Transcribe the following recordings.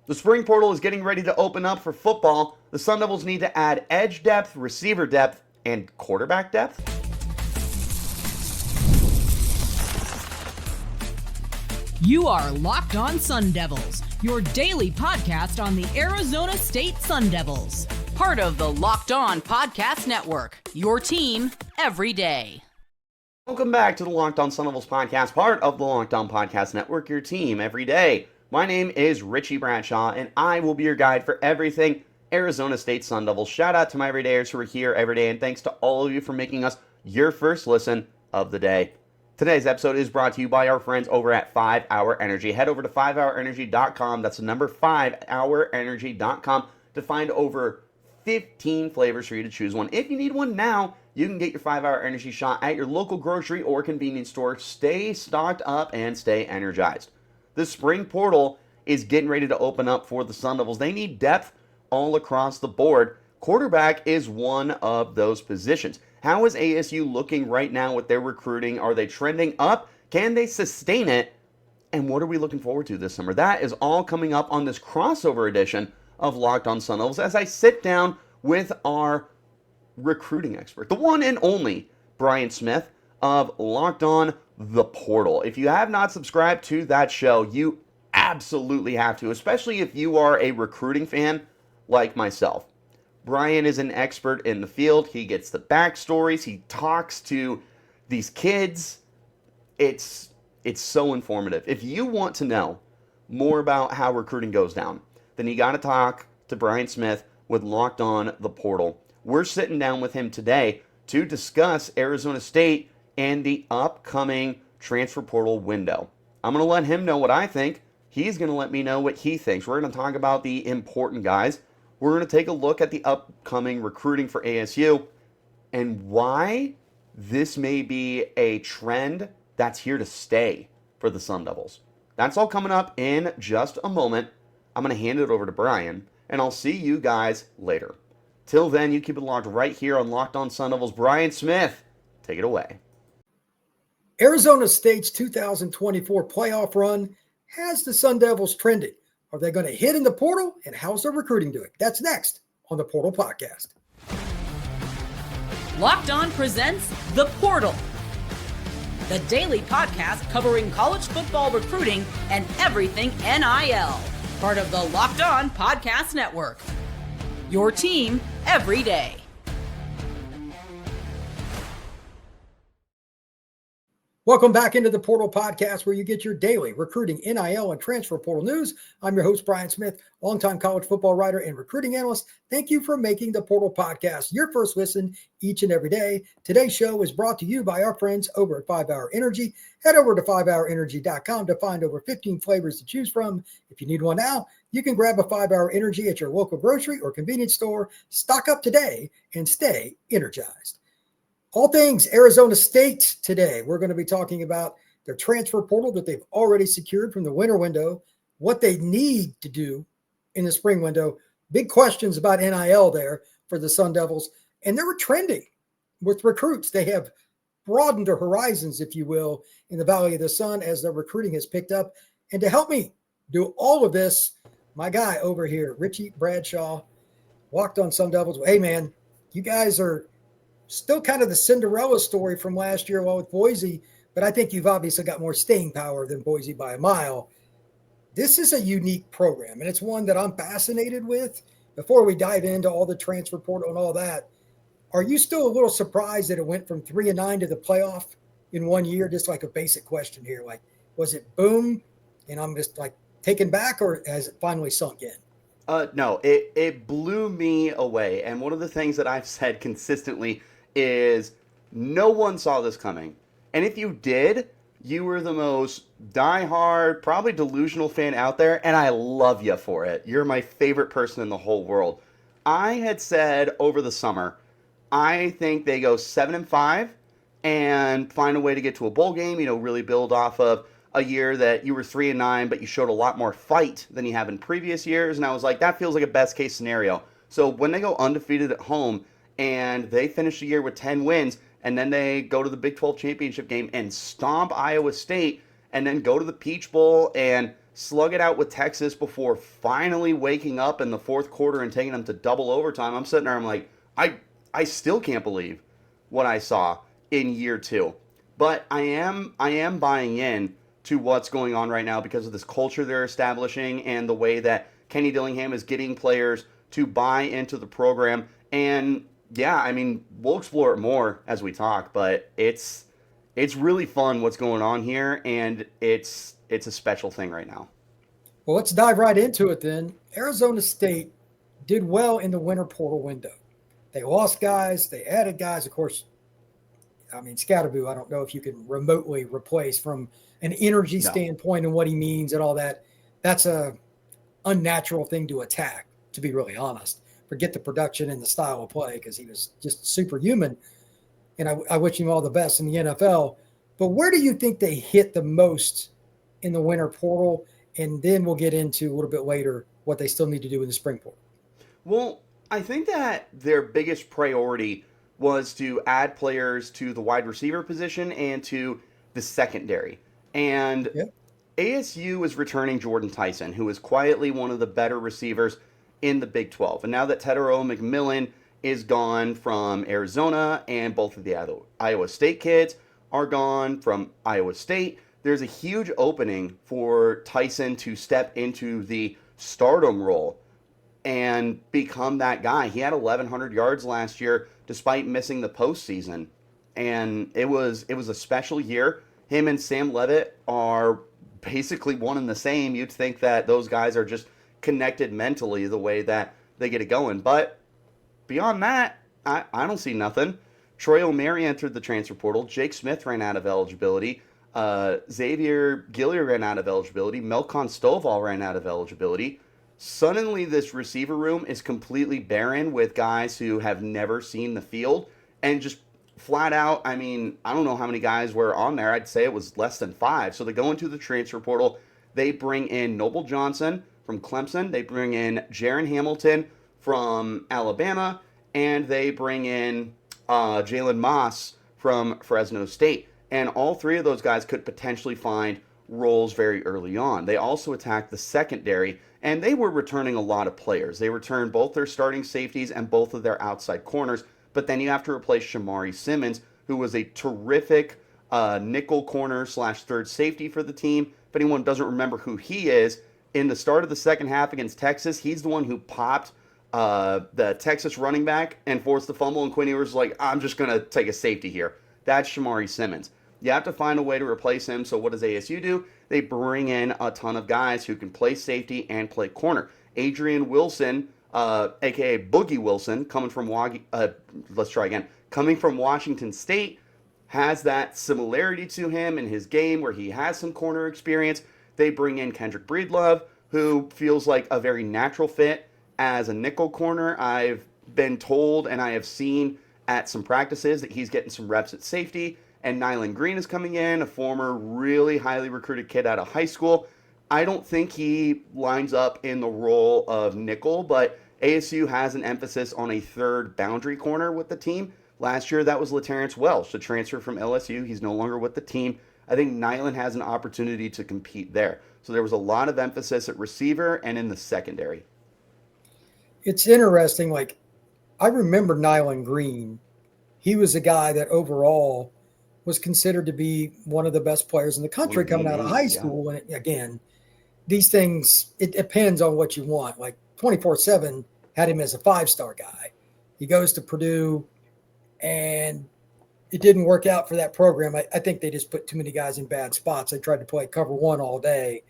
The spring portal is getting ready to open up for football. The Sun Devils need to add edge depth, receiver depth, and quarterback depth. You are Locked On Sun Devils, your daily podcast on the Arizona State Sun Devils. Part of the Locked On Podcast Network, your team every day. Welcome back to the Locked On Sun Devils podcast, part of the Locked On Podcast Network, your team every day. My name is Richie Bradshaw, and I will be your guide for everything Arizona State Sun Devils. Shout out to my everydayers who are here every day, and thanks to all of you for making us your first listen of the day. Today's episode is brought to you by our friends over at 5 Hour Energy. Head over to 5hourenergy.com. That's the number 5hourenergy.com to find over 15 flavors for you to choose one. If you need one now, you can get your 5 Hour Energy shot at your local grocery or convenience store. Stay stocked up and stay energized. The spring portal is getting ready to open up for the Sun Devils. They need depth all across the board. Quarterback is one of those positions. How is ASU looking right now with their recruiting? Are they trending up? Can they sustain it? And what are we looking forward to this summer? That is all coming up on this crossover edition of Locked On Sun Devils as I sit down with our recruiting expert, the one and only Brian Smith of Locked On The Portal. If you have not subscribed to that show, you absolutely have to, especially if you are a recruiting fan like myself. Brian is an expert in the field. He gets the backstories. He talks to these kids. It's so informative. If you want to know more about how recruiting goes down, then you got to talk to Brian Smith with Locked On The Portal. We're sitting down with him today to discuss Arizona State and the upcoming transfer portal window. I'm going to let him know what I think. He's going to let me know what he thinks. We're going to talk about the important guys. We're going to take a look at the upcoming recruiting for ASU and why this may be a trend that's here to stay for the Sun Devils. That's all coming up in just a moment. I'm going to hand it over to Brian, and I'll see you guys later. Till then, you keep it locked right here on Locked On Sun Devils. Brian Smith, take it away. Arizona State's 2024 playoff run has the Sun Devils trending. Are they going to hit in the portal, and how's their recruiting doing? That's next on the Portal Podcast. Locked On presents The Portal, the daily podcast covering college football recruiting and everything NIL. Part of the Locked On Podcast Network, your team every day. Welcome back into the Portal Podcast, where you get your daily recruiting, NIL, and transfer portal news. I'm your host, Brian Smith, longtime college football writer and recruiting analyst. Thank you for making the Portal Podcast your first listen each and every day. Today's show is brought to you by our friends over at 5 Hour Energy. Head over to 5hourenergy.com to find over 15 flavors to choose from. If you need one now, you can grab a 5 Hour Energy at your local grocery or convenience store. Stock up today and stay energized. All things Arizona State today. We're going to be talking about their transfer portal that they've already secured from the winter window, what they need to do in the spring window. Big questions about NIL there for the Sun Devils. And they were trending with recruits. They have broadened their horizons, if you will, in the Valley of the Sun as their recruiting has picked up. And to help me do all of this, my guy over here, Richie Bradshaw, Locked On Sun Devils. Hey, man, you guys are still kind of the Cinderella story from last year with Boise, but I think you've obviously got more staying power than Boise by a mile. This is a unique program, and it's one that I'm fascinated with. Before we dive into all the transfer portal and all that, are you still a little surprised that it went from 3-9 to the playoff in 1 year? Just like a basic question here. Like, was it boom, and I'm just like taken back, or has it finally sunk in? No, it blew me away. And one of the things that I've said consistently is no one saw this coming. And if you did, you were the most diehard, probably delusional fan out there, and I love you for it. You're my favorite person in the whole world. I had said over the summer, I think they go 7-5 and find a way to get to a bowl game, really build off of a year that you were 3-9, but you showed a lot more fight than you have in previous years. And I was like, that feels like a best case scenario. So when they go undefeated at home and they finish the year with 10 wins, and then they go to the Big 12 championship game and stomp Iowa State, and then go to the Peach Bowl and slug it out with Texas before finally waking up in the fourth quarter and taking them to double overtime. I'm sitting there, I'm like, I still can't believe what I saw in year 2. But I am buying in to what's going on right now because of this culture they're establishing and the way that Kenny Dillingham is getting players to buy into the program. And yeah, I mean, we'll explore it more as we talk, but it's really fun what's going on here, and it's a special thing right now. Well, let's dive right into it then. Arizona State did well in the winter portal window. They lost guys, they added guys. Of course, I mean, Skattebo, I don't know if you can remotely replace from an energy standpoint and what he means and all that. That's a unnatural thing to attack, to be really honest. Forget the production and the style of play because he was just superhuman. And I wish him all the best in the NFL. But where do you think they hit the most in the winter portal? And then we'll get into a little bit later what they still need to do in the spring portal. Well, I think that their biggest priority was to add players to the wide receiver position and to the secondary. And ASU is returning Jordan Tyson, who is quietly one of the better receivers in the Big 12. And now that Tedero McMillan is gone from Arizona and both of the Iowa State kids are gone from Iowa State, there's a huge opening for Tyson to step into the stardom role and become that guy. He had 1,100 yards last year despite missing the postseason. And it was a special year. Him and Sam Levitt are basically one and the same. You'd think that those guys are just connected mentally the way that they get it going. But beyond that, I don't see nothing. Troy O'Mary entered the transfer portal. Jake Smith ran out of eligibility. Xavier Gillier ran out of eligibility. Melkon Stovall ran out of eligibility. Suddenly, this receiver room is completely barren with guys who have never seen the field and just flat out, I mean, I don't know how many guys were on there. I'd say it was less than 5. So they go into the transfer portal. They bring in Noble Johnson from Clemson. They bring in Jaron Hamilton from Alabama. And they bring in Jalen Moss from Fresno State. And all 3 of those guys could potentially find roles very early on. They also attacked the secondary, and they were returning a lot of players. They returned both their starting safeties and both of their outside corners. But then you have to replace Shamari Simmons, who was a terrific nickel corner / third safety for the team. If anyone doesn't remember who he is, in the start of the second half against Texas, he's the one who popped the Texas running back and forced the fumble, and Quinn Ewers was like, I'm just going to take a safety here. That's Shamari Simmons. You have to find a way to replace him. So what does ASU do? They bring in a ton of guys who can play safety and play corner. Adrian Wilson, a.k.a. Boogie Wilson, coming from Washington State, has that similarity to him in his game where he has some corner experience. They bring in Kendrick Breedlove, who feels like a very natural fit as a nickel corner. I've been told and I have seen at some practices that he's getting some reps at safety. And Nyland Green is coming in, a former really highly recruited kid out of high school. I don't think he lines up in the role of nickel, but ASU has an emphasis on a third boundary corner with the team. Last year, that was LaTerrence Welsh, the transfer from LSU. He's no longer with the team. I think Nyland has an opportunity to compete there. So there was a lot of emphasis at receiver and in the secondary. It's interesting. Like, I remember Nyland Green. He was a guy that overall was considered to be one of the best players in the country coming out of high school. And again, these things, it depends on what you want. Like 24/7 had him as a 5-star guy. He goes to Purdue and it didn't work out for that program. I think they just put too many guys in bad spots. They tried to play cover 1 all day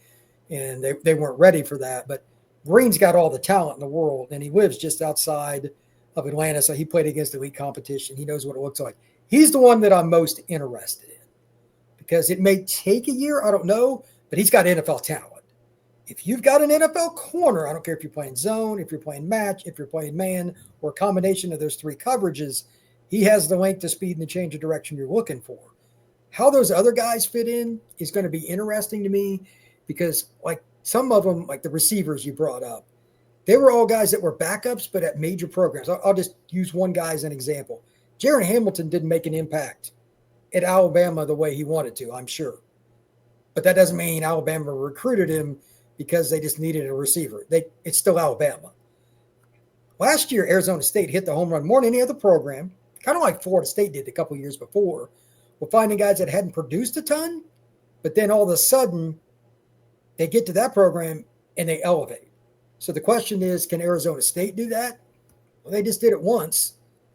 and they weren't ready for that. But Green's got all the talent in the world and he lives just outside of Atlanta. So he played against elite competition. He knows what it looks like. He's the one that I'm most interested in because it may take a year. I don't know, but he's got NFL talent. If you've got an NFL corner, I don't care if you're playing zone, if you're playing match, if you're playing man, or a combination of those 3 coverages, he has the length, the speed, and the change of direction you're looking for. How those other guys fit in is going to be interesting to me because like some of them, like the receivers you brought up, they were all guys that were backups, but at major programs. I'll just use one guy as an example. Jaron Hamilton didn't make an impact at Alabama the way he wanted to, I'm sure. But that doesn't mean Alabama recruited him because they just needed a receiver. It's still Alabama. Last year, Arizona State hit the home run more than any other program, kind of like Florida State did a couple years before. We're finding guys that hadn't produced a ton, but then all of a sudden they get to that program and they elevate. So the question is, can Arizona State do that? Well, they just did it once.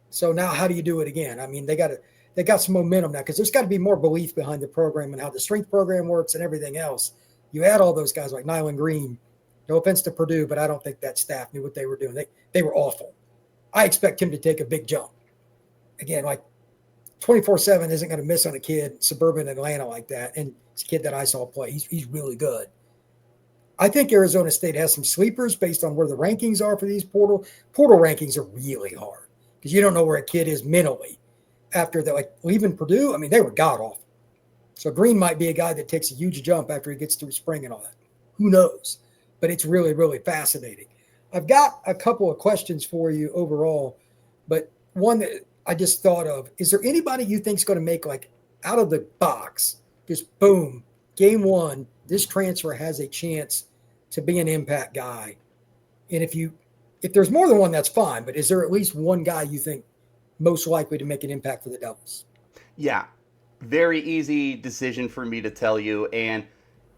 So now how do you do it again? I mean, they got some momentum now because there's got to be more belief behind the program and how the strength program works and everything else. You add all those guys like Nyland Green. No offense to Purdue, but I don't think that staff knew what they were doing. They were awful. I expect him to take a big jump. Again, like 24/7 isn't going to miss on a kid, suburban Atlanta like that. And it's a kid that I saw play. He's really good. I think Arizona State has some sleepers based on where the rankings are for these portal. Portal rankings are really hard because you don't know where a kid is mentally after they're like leaving Purdue. I mean, they were god awful. So Green might be a guy that takes a huge jump after he gets through spring and all that. Who knows? But it's really, really fascinating. I've got a couple of questions for you overall, but one that I just thought of, is there anybody you think is going to make like out of the box, just boom, game one, this transfer has a chance to be an impact guy? And if there's more than one, that's fine, but is there at least one guy you think most likely to make an impact for the Devils? Yeah, very easy decision for me to tell you. And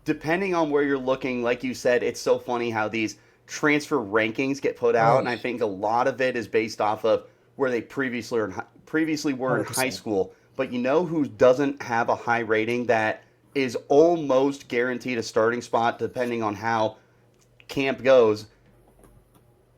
depending on where you're looking, like you said, it's so funny how these transfer rankings get put out. And I think a lot of it is based off of where they previously were in 100%. high school. But you know who doesn't have a high rating that is almost guaranteed a starting spot depending on how camp goes?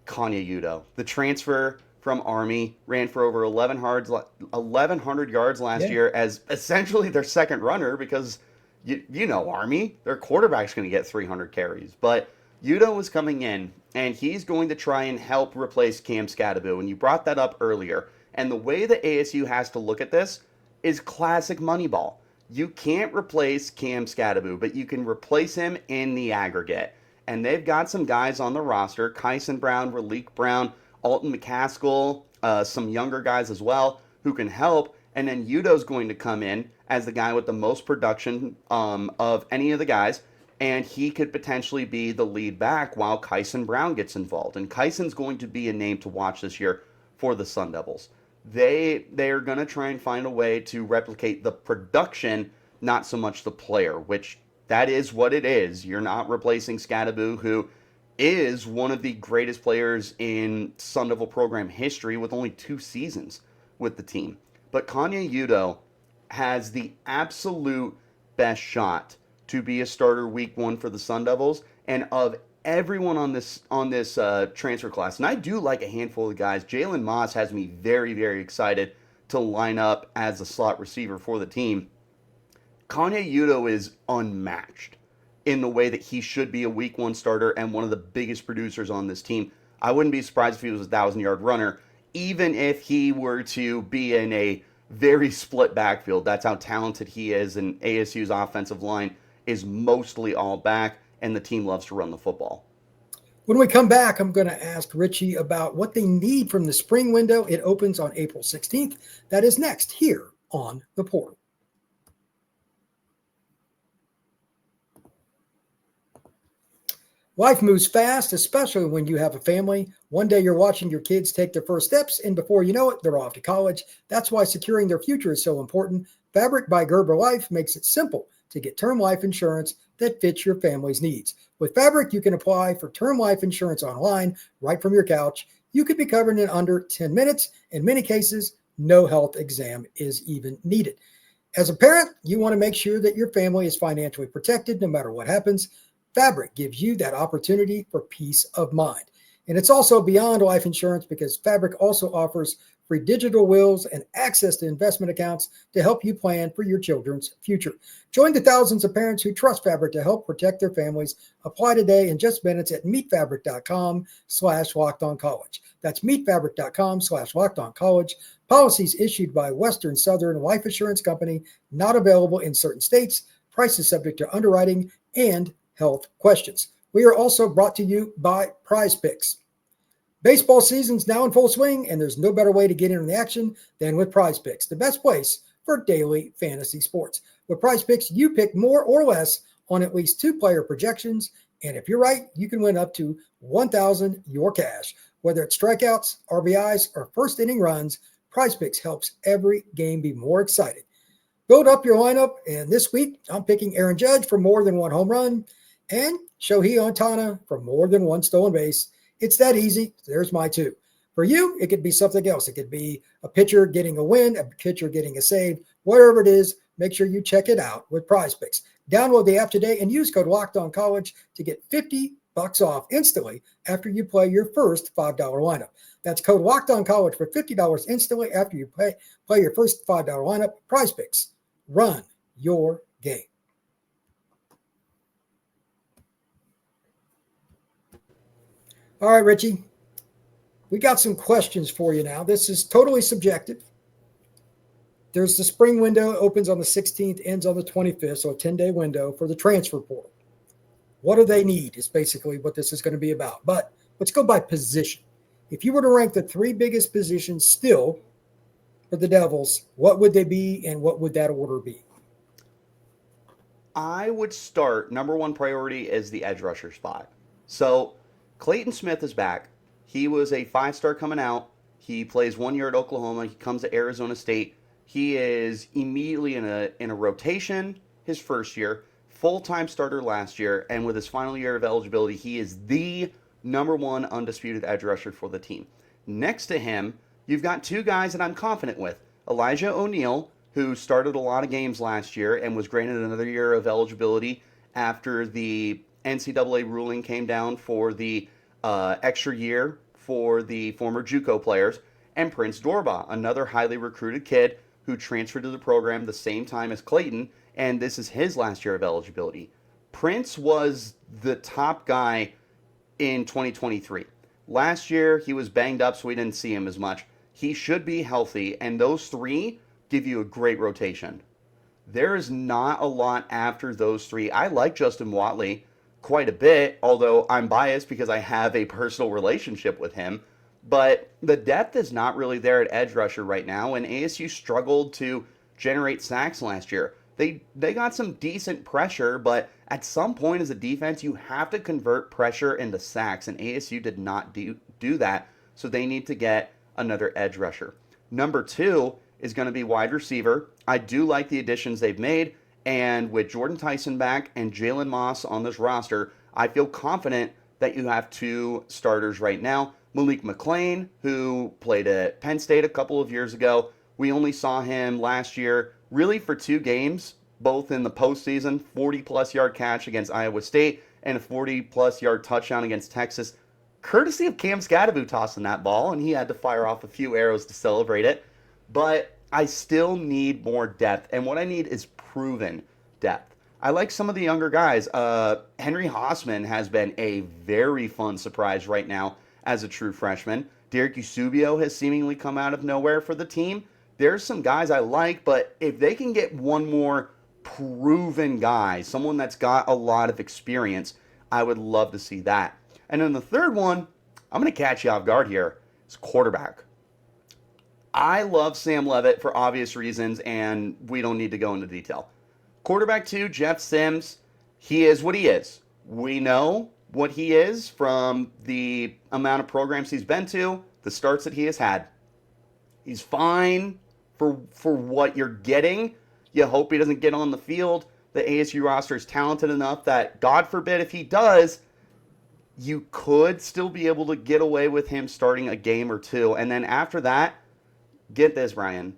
Kanye Udoh. The transfer from Army ran for over 1,100 yards last year as essentially their second runner because you know Army, their quarterback's going to get 300 carries. But Udoh is coming in, and he's going to try and help replace Cam Skattebo. And you brought that up earlier. And the way the ASU has to look at this is classic Moneyball. You can't replace Cam Skattebo, but you can replace him in the aggregate. And they've got some guys on the roster, Kyson Brown, Raleek Brown, Alton McCaskill, some younger guys as well, who can help. And then Udoh's going to come in as the guy with the most production of any of the guys, and he could potentially be the lead back while Kyson Brown gets involved. And Kyson's going to be a name to watch this year for the Sun Devils. They are going to try and find a way to replicate the production, not so much the player, which that is what it is. You're not replacing Skattebo, who is one of the greatest players in Sun Devil program history with only 2 seasons with the team. But Kanye Udoh has the absolute best shot to be a starter week 1 for the Sun Devils. And of everyone on this transfer class, and I do like a handful of guys, Jalen Moss has me very, very excited to line up as a slot receiver for the team. Kanye Udoh is unmatched in the way that he should be a week 1 starter and one of the biggest producers on this team. I wouldn't be surprised if he was a 1,000-yard runner, even if he were to be in a very split backfield. That's how talented he is, and ASU's offensive line is mostly all back, and the team loves to run the football. When we come back, I'm going to ask Richie about what they need from the spring window. It opens on April 16th. That is next here on The Portal. Life moves fast, especially when you have a family. One day you're watching your kids take their first steps, and before you know it, they're off to college. That's why securing their future is so important. Fabric by Gerber Life makes it simple to get term life insurance that fits your family's needs. With Fabric, you can apply for term life insurance online right from your couch. You could be covered in under 10 minutes. In many cases, no health exam is even needed. As a parent, you want to make sure that your family is financially protected no matter what happens. Fabric gives you that opportunity for peace of mind. And it's also beyond life insurance because Fabric also offers free digital wills and access to investment accounts to help you plan for your children's future. Join the thousands of parents who trust Fabric to help protect their families. Apply today in just minutes at meetfabric.com/lockedoncollege. That's meetfabric.com/lockedoncollege. Policies issued by Western Southern Life Assurance Company, not available in certain states. Prices subject to underwriting and health questions. We are also brought to you by Prize Picks. Baseball season's now in full swing, and there's no better way to get in on the action than with Prize Picks, the best place for daily fantasy sports. With Prize Picks, you pick more or less on at least 2 player projections And if you're right, you can win up to $1,000 your cash. Whether it's strikeouts, RBIs, or first inning runs, Prize Picks helps every game be more exciting. Build up your lineup, and this week I'm picking Aaron Judge for more than one home run and Shohei Ohtani for more than one stolen base. It's that easy. There's my two. For you, it could be something else. It could be a pitcher getting a win, a pitcher getting a save, whatever it is. Make sure you check it out with Prize Picks. Download the app today and use code LOCKEDONCollege to get $50 off instantly after you play your first $5 lineup. That's code LOCKEDONCollege for $50 instantly after you play your first $5 lineup. Prize Picks. Run your game. All right, Richie. We got some questions for you now. This is totally subjective. There's the spring window, opens on the 16th, ends on the 25th, so a 10-day window for the transfer portal. What do they need is basically what this is going to be about. But let's go by position. If you were to rank the three biggest positions still for the Devils, what would they be and what would that order be? I would start, number one priority is the edge rusher spot. So Clayton Smith is back. He was a 5-star coming out. He plays 1 year at Oklahoma. He comes to Arizona State. He is immediately in a rotation his first year, full-time starter last year, and with his final year of eligibility, he is the number one undisputed edge rusher for the team. Next to him, you've got two guys that I'm confident with. Elijah O'Neal, who started a lot of games last year and was granted another year of eligibility after the NCAA ruling came down for the extra year for the former JUCO players, and Prince Dorbah, another highly recruited kid who transferred to the program the same time as Clayton, and this is his last year of eligibility. Prince was the top guy in 2023. Last year, he was banged up, so we didn't see him as much. He should be healthy, and those three give you a great rotation. There is not a lot after those three. I like Justin Watley quite a bit, although I'm biased because I have a personal relationship with him. But the depth is not really there at edge rusher right now, and ASU struggled to generate sacks last year. They got some decent pressure, but at some point as a defense, you have to convert pressure into sacks, and ASU did not do that, so they need to get another edge rusher. Number two is going to be wide receiver. I do like the additions they've made, and with Jordan Tyson back and Jalen Moss on this roster, I feel confident that you have two starters right now. Malik McClain, who played at Penn State a couple of years ago. We only saw him last year really for 2 games, both in the postseason, 40-plus yard catch against Iowa State and a 40-plus yard touchdown against Texas, courtesy of Cam Skattebo tossing that ball, and he had to fire off a few arrows to celebrate it. But I still need more depth, and what I need is proven depth. I like some of the younger guys. Henry Hossman has been a very fun surprise right now as a true freshman. Derek Eusebio has seemingly come out of nowhere for the team. There's some guys I like, but if they can get one more proven guy, someone that's got a lot of experience, I would love to see that. And then the third one, I'm going to catch you off guard here, is quarterback. I love Sam Leavitt for obvious reasons, and we don't need to go into detail. Quarterback 2, Jeff Sims, he is what he is. We know what he is from the amount of programs he's been to, the starts that he has had. He's fine for what you're getting. You hope he doesn't get on the field. The ASU roster is talented enough that, God forbid, if he does, you could still be able to get away with him starting a game or two. And then after that, get this, Brian.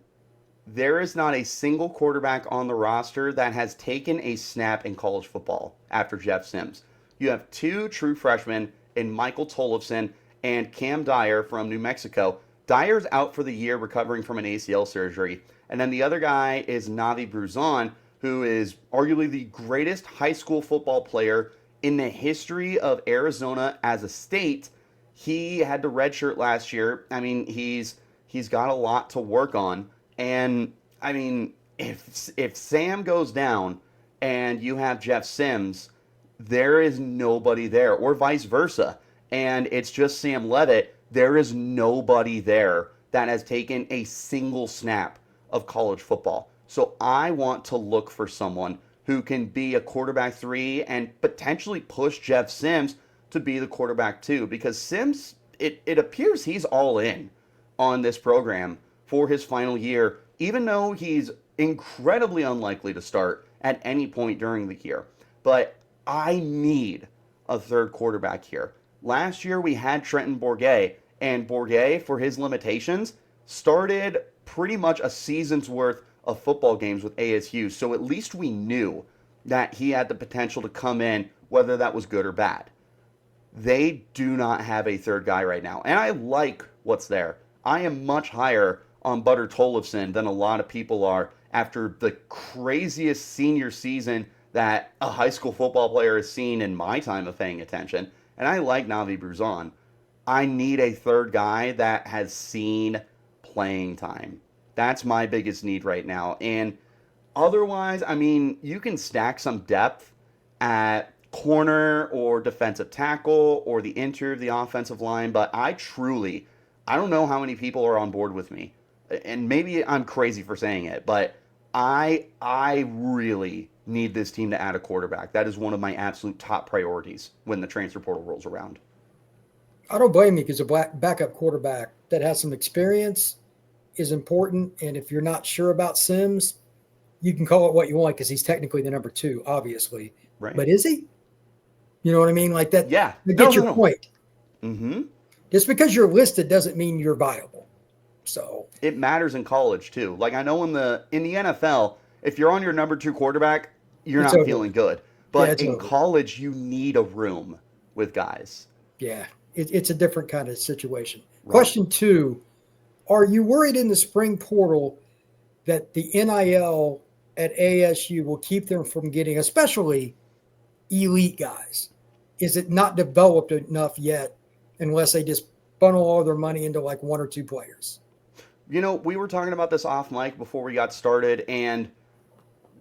There is not a single quarterback on the roster that has taken a snap in college football after Jeff Sims. You have 2 true freshmen in Michael Tollefson and Cam Dyer from New Mexico. Dyer's out for the year recovering from an ACL surgery. And then the other guy is Navi Bruzon, who is arguably the greatest high school football player in the history of Arizona as a state. He had to redshirt last year. I mean, he's got a lot to work on. And I mean, if Sam goes down and you have Jeff Sims, there is nobody there, or vice versa. And it's just Sam Leavitt. There is nobody there that has taken a single snap of college football. So I want to look for someone who can be a quarterback 3 and potentially push Jeff Sims to be the quarterback 2, because Sims, it appears he's all in on this program for his final year, even though he's incredibly unlikely to start at any point during the year. But I need a third quarterback here. Last year we had Trenton Bourguet, and Bourguet, for his limitations, started pretty much a season's worth of football games with ASU, so at least we knew that he had the potential to come in, whether that was good or bad. They do not have a third guy right now, and I like what's there. I am much higher on Butter Tollefson than a lot of people are after the craziest senior season that a high school football player has seen in my time of paying attention, and I like Navi Bruzon. I need a third guy that has seen playing time. That's my biggest need right now. And otherwise, I mean, you can stack some depth at corner or defensive tackle or the interior of the offensive line, but I don't know how many people are on board with me. And maybe I'm crazy for saying it, but I really need this team to add a quarterback. That is one of my absolute top priorities when the transfer portal rolls around. I don't blame you, because a backup quarterback that has some experience is important. And if you're not sure about Sims, you can call it what you want, because he's technically the number 2, obviously. Right. But is he? You know what I mean? Like that. Yeah. Get your point. Mm-hmm. Just because you're listed doesn't mean you're viable. So it matters in college too. Like I know in the NFL, if you're on your number 2 quarterback, you're not feeling good. But in college, you need a room with guys. Yeah, it's a different kind of situation. Right. Question 2, are you worried in the spring portal that the NIL at ASU will keep them from getting, especially elite guys? Is it not developed enough yet unless they just funnel all their money into like 1 or 2 players? You know, we were talking about this off mic before we got started, and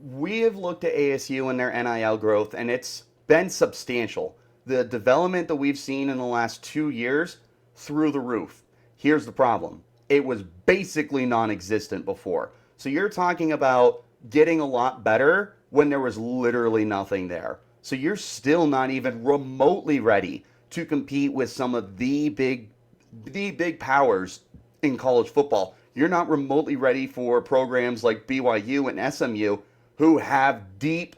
we have looked at ASU and their NIL growth, and it's been substantial. The development that we've seen in the last 2 years, through the roof. Here's the problem. It was basically non-existent before. So you're talking about getting a lot better when there was literally nothing there. So you're still not even remotely ready to compete with some of the big powers in college football. You're not remotely ready for programs like BYU and SMU, who have deep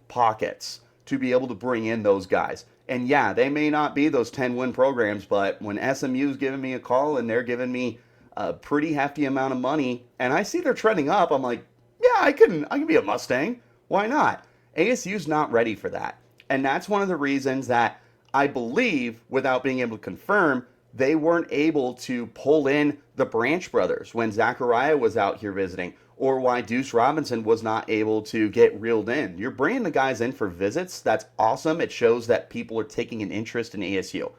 pockets to be able to bring in those guys. And yeah, they may not be those 10-win programs, but when SMU's giving me a call and they're giving me a pretty hefty amount of money, and I see they're trending up, I'm like, yeah, I can be a Mustang. Why not? ASU's not ready for that. And that's one of the reasons that I believe, without being able to confirm, they weren't able to pull in the Branch brothers when Zachariah was out here visiting, or why Deuce Robinson was not able to get reeled in. You're bringing the guys in for visits. That's awesome. It shows that people are taking an interest in ASU.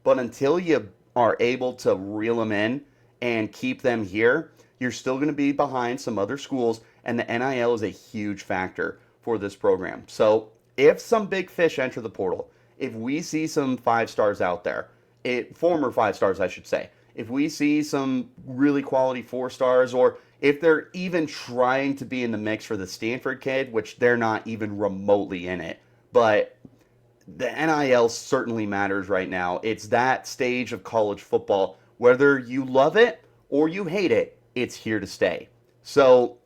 But until you are able to reel them in and keep them here, you're still going to be behind some other schools, and the NIL is a huge factor for this program. So if some big fish enter the portal, if we see some 5-stars out there, former 5-stars, I should say, if we see some really quality 4-stars, or if they're even trying to be in the mix for the Stanford kid, which they're not even remotely in it, but the NIL certainly matters right now. It's that stage of college football. Whether you love it or you hate it, it's here to stay. So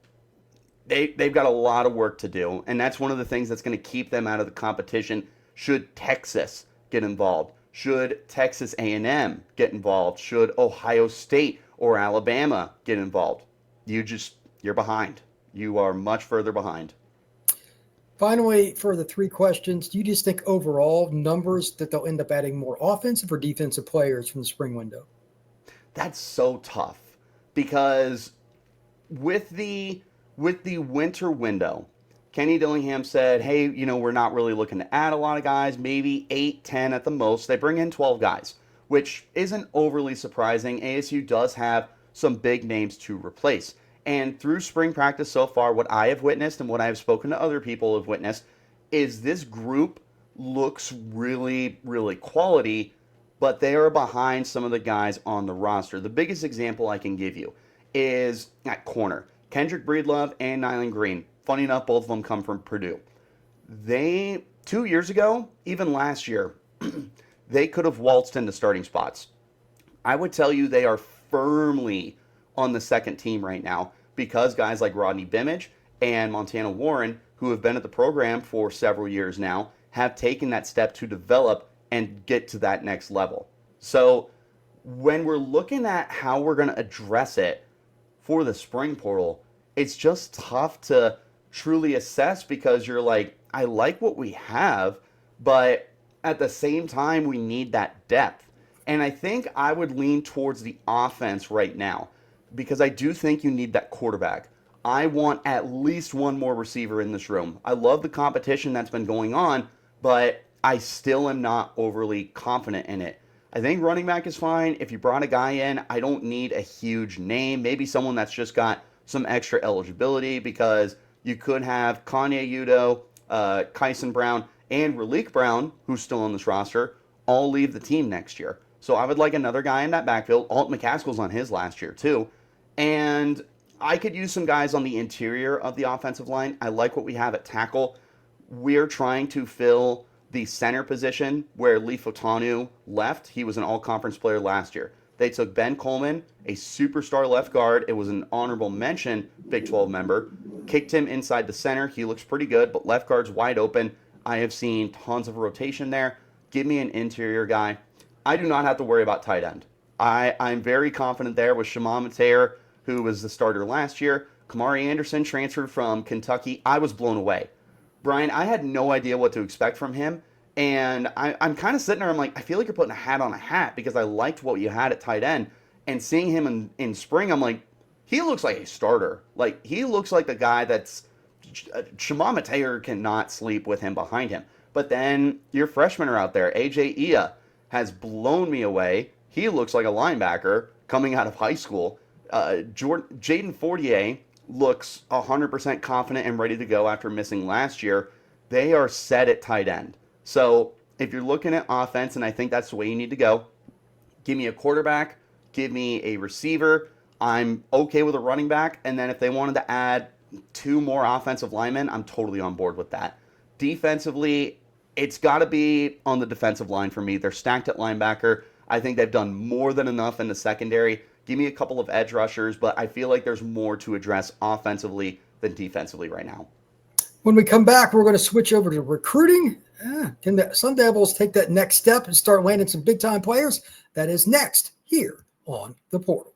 they've got a lot of work to do, and that's one of the things that's going to keep them out of the competition should Texas get involved. Should Texas A&M get involved? Should Ohio State or Alabama get involved? You're behind. You are much further behind. Finally, for the 3 questions, do you just think overall numbers that they'll end up adding more offensive or defensive players from the spring window? That's so tough, because with the winter window, Kenny Dillingham said, hey, we're not really looking to add a lot of guys, maybe 8, 10 at the most. They bring in 12 guys, which isn't overly surprising. ASU does have some big names to replace. And through spring practice so far, what I have witnessed and what I have spoken to other people have witnessed is this group looks really, really quality, but they are behind some of the guys on the roster. The biggest example I can give you is at corner. Kendrick Breedlove and Nyland Green, funny enough, both of them come from Purdue. They, 2 years ago, even last year, they could have waltzed into starting spots. I would tell you they are firmly on the second team right now because guys like Rodney Bimage and Montana Warren, who have been at the program for several years now, have taken that step to develop and get to that next level. So when we're looking at how we're going to address it for the spring portal, it's just tough to truly assess because you're like, I like what we have, but at the same time, we need that depth. And I think I would lean towards the offense right now because I do think you need that quarterback. I want at least one more receiver in this room. I love the competition that's been going on, but I still am not overly confident in it. I think running back is fine. If you brought a guy in, I don't need a huge name. Maybe someone that's just got some extra eligibility because you could have Kanye Udoh, Kyson Brown, and Raleek Brown, who's still on this roster, all leave the team next year. So I would like another guy in that backfield. Alt McCaskill's on his last year too. And I could use some guys on the interior of the offensive line. I like what we have at tackle. We're trying to fill the center position where Lee Fotanu left. He was an all-conference player last year. They took Ben Coleman, a superstar left guard. It was an honorable mention Big 12 member. Kicked him inside the center. He looks pretty good, but left guard's wide open. I have seen tons of rotation there. Give me an interior guy. I do not have to worry about tight end. I'm very confident there with Shimon Mateer, who was the starter last year. Kamari Anderson transferred from Kentucky. I was blown away. Brian, I had no idea what to expect from him. And I'm kind of sitting there, I'm like, I feel like you're putting a hat on a hat because I liked what you had at tight end. And seeing him in spring, I'm like, he looks like a starter. Like, he looks like the guy that's, Shimon Mateer cannot sleep with him behind him. But then your freshmen are out there. AJ Ia has blown me away. He looks like a linebacker coming out of high school. Jaden Fortier looks 100% confident and ready to go after missing last year. They are set at tight end. So if you're looking at offense, and I think that's the way you need to go, give me a quarterback, give me a receiver. I'm okay with a running back. And then if they wanted to add 2 more offensive linemen, I'm totally on board with that. Defensively, it's got to be on the defensive line for me. They're stacked at linebacker. I think they've done more than enough in the secondary. Give me a couple of edge rushers, but I feel like there's more to address offensively than defensively right now. When we come back, we're going to switch over to recruiting. Can the Sun Devils take that next step and start landing some big-time players? That is next here on The Portal.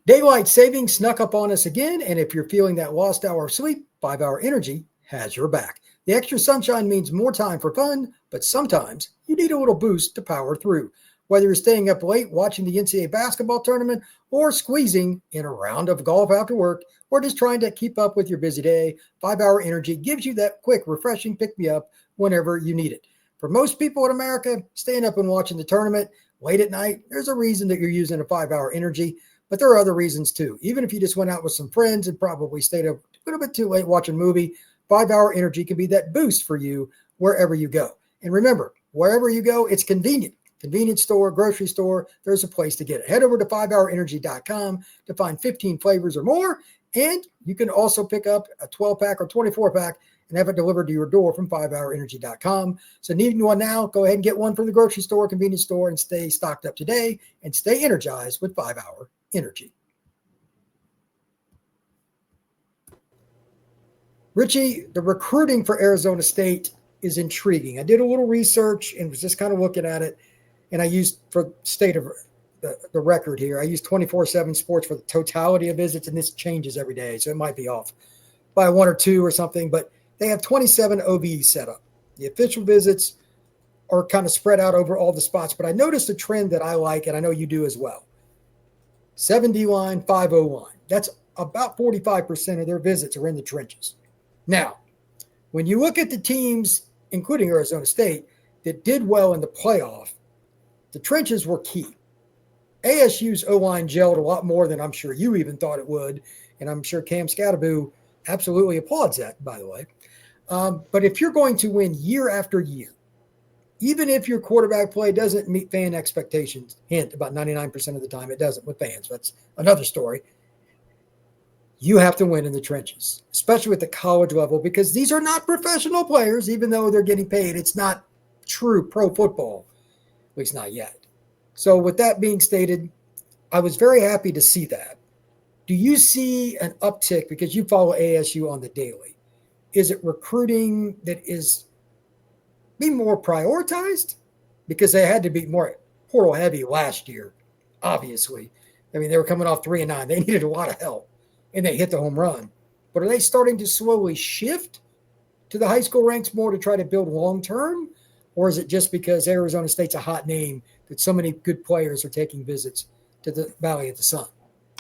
Daylight savings snuck up on us again, and if you're feeling that lost hour of sleep, 5-Hour Energy has your back. The extra sunshine means more time for fun, but sometimes you need a little boost to power through. Whether you're staying up late watching the NCAA basketball tournament or squeezing in a round of golf after work or just trying to keep up with your busy day, 5-Hour Energy gives you that quick, refreshing pick-me-up whenever you need it. For most people in America, staying up and watching the tournament late at night, there's a reason that you're using a 5-Hour Energy, but there are other reasons too. Even if you just went out with some friends and probably stayed up a little bit too late watching a movie, 5-Hour Energy can be that boost for you wherever you go. And remember, wherever you go, it's convenient. Convenience store, grocery store, there's a place to get it. Head over to 5hourenergy.com to find 15 flavors or more. And you can also pick up a 12-pack or 24-pack and have it delivered to your door from 5hourenergy.com. So needing one now, go ahead and get one from the grocery store, convenience store, and stay stocked up today and stay energized with 5-Hour Energy. Richie, the recruiting for Arizona State is intriguing. I did a little research and was just kind of looking at it. And I used, for state of the record here, I used 24/7 Sports for the totality of visits, and this changes every day, so it might be off by 1 or 2 or something, but they have 27 OVs set up. The official visits are kind of spread out over all the spots, but I noticed a trend that I like, and I know you do as well. 7 D-line, 5 O-line. That's about 45% of their visits are in the trenches. Now, when you look at the teams, including Arizona State, that did well in the playoff, the trenches were key. ASU's O-line gelled a lot more than I'm sure you even thought it would, and I'm sure Cam Skattebo absolutely applauds that, by the way. But if you're going to win year after year, even if your quarterback play doesn't meet fan expectations, hint, about 99% of the time it doesn't with fans, that's another story, you have to win in the trenches, especially at the college level, because these are not professional players, even though they're getting paid. It's not true pro football, at least not yet. So with that being stated, I was very happy to see that. Do you see an uptick, because you follow ASU on the daily? Is it recruiting that is being more prioritized? Because they had to be more portal heavy last year, obviously. I mean, they were coming off 3-9. They needed a lot of help, and they hit the home run. But are they starting to slowly shift to the high school ranks more to try to build long-term? Or is it just because Arizona State's a hot name that so many good players are taking visits to the Valley of the Sun?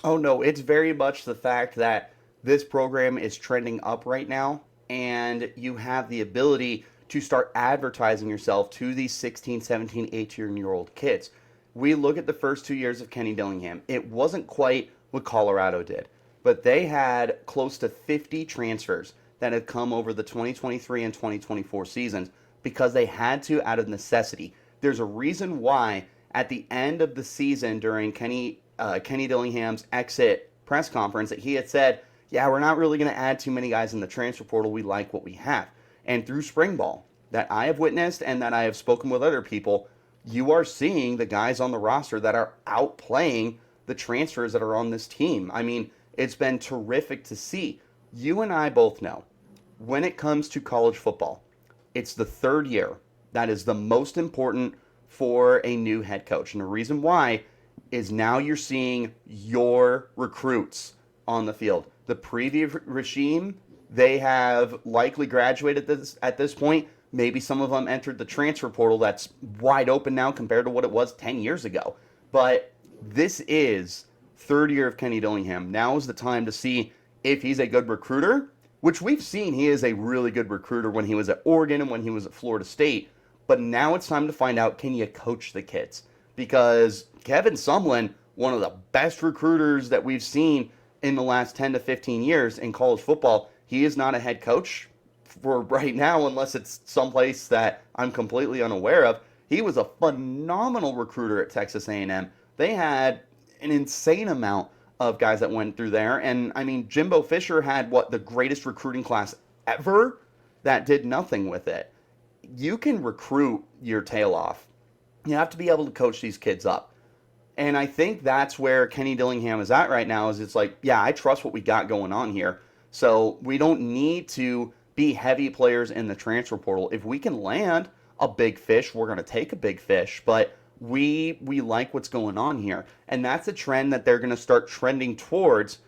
Oh, no, it's very much the fact that this program is trending up right now, and you have the ability to start advertising yourself to these 16, 17, 18-year-old kids. We look at the first 2 years of Kenny Dillingham. It wasn't quite what Colorado did, but they had close to 50 transfers that had come over the 2023 and 2024 seasons because they had to out of necessity. There's a reason why at the end of the season during Kenny Dillingham's exit press conference that he had said, yeah, we're not really going to add too many guys in the transfer portal. We like what we have. And through spring ball that I have witnessed and that I have spoken with other people, you are seeing the guys on the roster that are outplaying the transfers that are on this team. I mean, it's been terrific to see. You and I both know when it comes to college football, it's the third year that is the most important for a new head coach. And the reason why is now you're seeing your recruits on the field. The previous regime, they have likely graduated at this point. Maybe some of them entered the transfer portal that's wide open now compared to what it was 10 years ago. But this is third year of Kenny Dillingham. Now is the time to see if he's a good recruiter, which we've seen he is a really good recruiter when he was at Oregon and when he was at Florida State. But now it's time to find out, can you coach the kids? Because Kevin Sumlin, one of the best recruiters that we've seen in the last 10 to 15 years in college football, he is not a head coach for right now, unless it's someplace that I'm completely unaware of. He was a phenomenal recruiter at Texas A&M. They had an insane amount of guys that went through there. And I mean, Jimbo Fisher had the greatest recruiting class ever that did nothing with it. You can recruit your tail off. You have to be able to coach these kids up. And I think that's where Kenny Dillingham is at right now, is it's like, yeah, I trust what we got going on here. So we don't need to be heavy players in the transfer portal. If we can land a big fish, we're going to take a big fish. But we like what's going on here. And that's a trend that they're going to start trending towards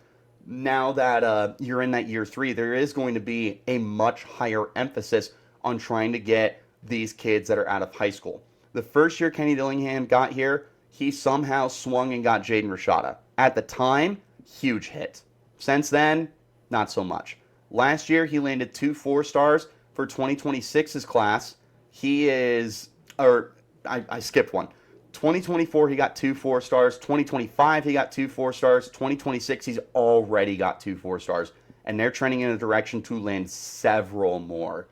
now that you're in that year 3. There is going to be a much higher emphasis on trying to get these kids that are out of high school. The first year Kenny Dillingham got here, he somehow swung and got Jaden Rashada. At the time, huge hit. Since then, not so much. Last year, he landed 2 4-stars for 2026's class. I skipped one. 2024, he got 2 4-stars. 2025, he got 2 4-stars. 2026, he's already got 2 4-stars. And they're trending in a direction to land several more.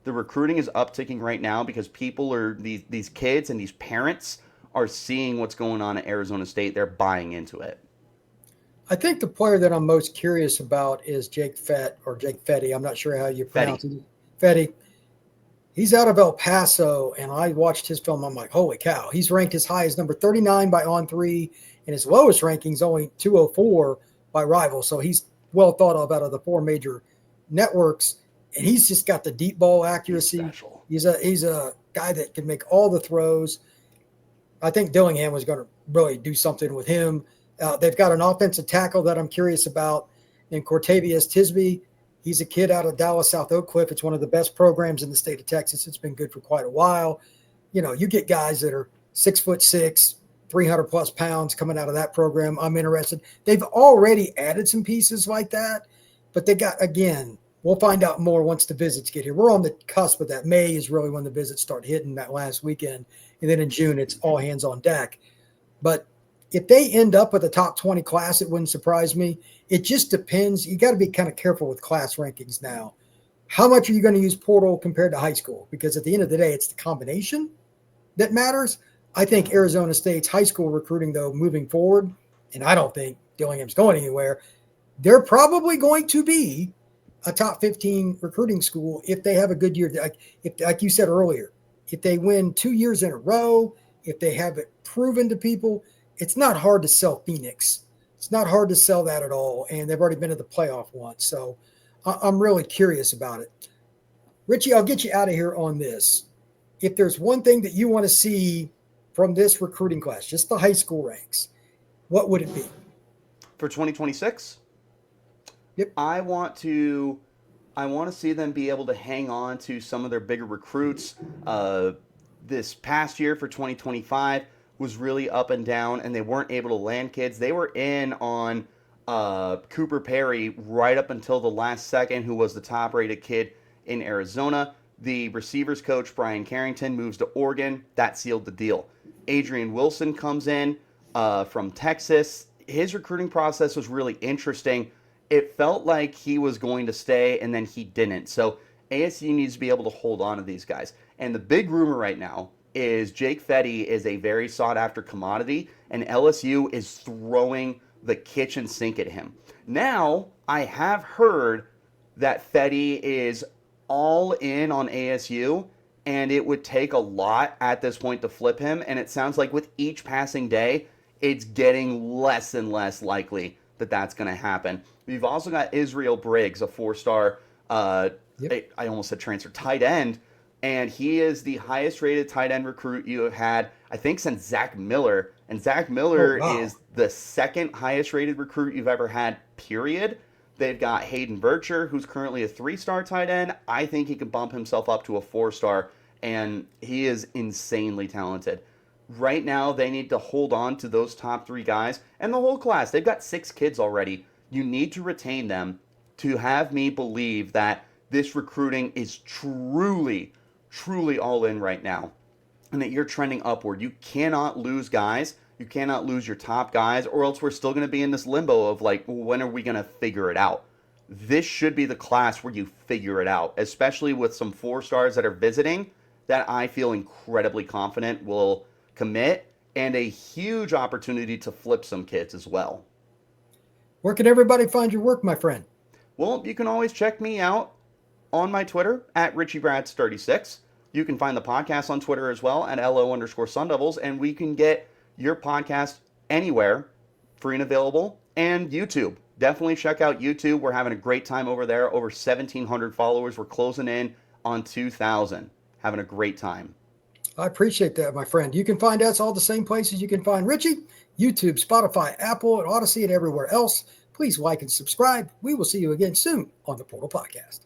The recruiting is upticking right now because people are, these kids and these parents are seeing what's going on at Arizona State. They're buying into it. I think the player that I'm most curious about is Jake Fette, or Jake Fette. I'm not sure how you pronounce it. Fette. He's out of El Paso, and I watched his film. I'm like, holy cow. He's ranked as high as number 39 by On3, and his lowest ranking is only 204 by Rival. So he's well thought of out of the 4 major networks, and he's just got the deep ball accuracy. He's a guy that can make all the throws. I think Dillingham was going to really do something with him. They've got an offensive tackle that I'm curious about named Cortavius Tisby. He's a kid out of Dallas, South Oak Cliff. It's one of the best programs in the state of Texas. It's been good for quite a while. You know, you get guys that are 6'6", 300+ pounds coming out of that program. I'm interested. They've already added some pieces like that, but they got, again, we'll find out more once the visits get here. We're on the cusp of that. May is really when the visits start hitting, that last weekend. And then in June, it's all hands on deck. But if they end up with a top 20 class, it wouldn't surprise me. It just depends. You got to be kind of careful with class rankings now. How much are you going to use portal compared to high school? Because at the end of the day, it's the combination that matters. I think Arizona State's high school recruiting, though, moving forward, and I don't think Dillingham's going anywhere. They're probably going to be a top 15 recruiting school if they have a good year. Like you said earlier, if they win 2 years in a row, if they have it proven to people, it's not hard to sell Phoenix. It's not hard to sell that at all. And they've already been to the playoff once. So I'm really curious about it. Richie, I'll get you out of here on this. If there's one thing that you want to see from this recruiting class, just the high school ranks, what would it be? For 2026? Yep. I want to see them be able to hang on to some of their bigger recruits. This past year for 2025 was really up and down, and they weren't able to land kids. They were in on Cooper Perry right up until the last second, who was the top-rated kid in Arizona. The receivers coach, Brian Carrington, moves to Oregon. That sealed the deal. Adrian Wilson comes in from Texas. His recruiting process was really interesting. It felt like he was going to stay, and then he didn't. So ASU needs to be able to hold on to these guys. And the big rumor right now is Jake Fette is a very sought-after commodity, and LSU is throwing the kitchen sink at him. Now, I have heard that Fette is all in on ASU, and it would take a lot at this point to flip him. And it sounds like with each passing day, it's getting less and less likely that that's going to happen. We've also got Israel Briggs, a four-star, I almost said transfer, tight end, and he is the highest-rated tight end recruit you have had, I think, since Zach Miller. And Zach Miller is the second highest-rated recruit you've ever had, period. They've got Hayden Bircher, who's currently a 3-star tight end. I think he could bump himself up to a 4-star, and he is insanely talented. Right now, they need to hold on to those top 3 guys, and the whole class. They've got 6 kids already. You need to retain them to have me believe that this recruiting is truly all in right now, and that you're trending upward. You cannot lose guys. You cannot lose your top guys, or else we're still going to be in this limbo of like, when are we going to figure it out? This should be the class where you figure it out, especially with some 4-stars that are visiting that I feel incredibly confident will commit, and a huge opportunity to flip some kids as well. Where can everybody find your work, my friend? Well, you can always check me out on my Twitter at RichieBrads36. You can find the podcast on Twitter as well at LO_Sun Devils, and we can get your podcast anywhere, free and available, and YouTube. Definitely check out YouTube. We're having a great time over there. Over 1,700 followers. We're closing in on 2,000. Having a great time. I appreciate that, my friend. You can find us all the same places you can find Richie: YouTube, Spotify, Apple, and Odyssey, and everywhere else. Please like and subscribe. We will see you again soon on the Portal Podcast.